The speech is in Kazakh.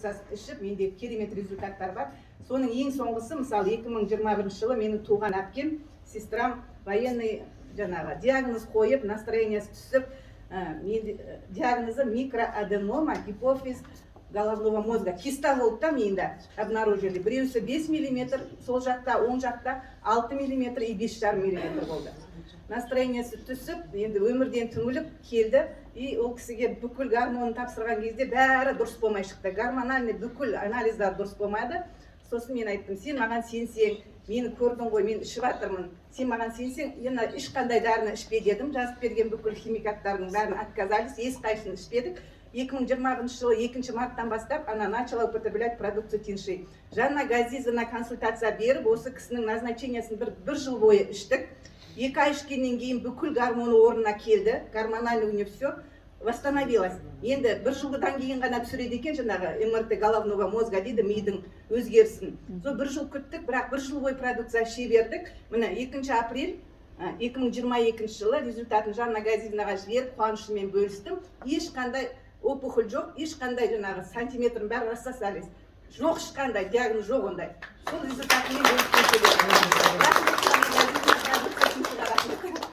продукциясын ішіп, менде керемет результаттар бар. Соның ең соңғысы, мысалы 2021 жылы менің туған әпкем, сестрам военный жаңағы диагноз қойып, настроениясы түсіп, диагнозы микроаденома, гипофиз головного мозга, киста болды да миында обнаружили. Біреусі 5 мм, сол жақта, оң жақта 6 мм и 5,5 мм болды. Настроениясы түсіп, енді өмірден түңіліп келді, и ол кісіге бүкіл гормонын тапсырған кезде бәрі дұрыс болмай шықты. Гормональный бүкіл анализдар дұрыс болмады. Сосын мен айттым, сен маған сенсең, мені көрдің ғой, мен ішіп жатырмын. Сен маған сенсең, енді ешқандай дәріні ішпе дедім. Жазып берген бүкіл химикаттардың бәрін отказались, ешқайсысын ішпедік. 2020 жылы 2 марттан бастап она начала употреблять продукцию Тиньши. Жанна Газизовна консультация беріп, осы кісінің назначениясын бір жыл бойы іштік. 2 ай ішкеннен кейін бүкіл гормоны орнына келді, гормональный у нее все восстановилось. Енді бір жылдан кейін ғана түсіреді екен жаңағы МРТ головного мозга дейді, мидың өзгерісін. Сол бір жыл күттік, бірақ бір жыл бойы продукция іше бердік. Міне 2 апрель 2022 жылы результатын Жанна Газизовнаға жіберіп, қуанышыммен бөлістім. Ешқандай опухоль жоқ, ешқандай жаңағы сантиметрін бәрі рассосались. Жоқ, ешқандай диагноз жоқ ондай. Сол результатымен бөліскім келеді.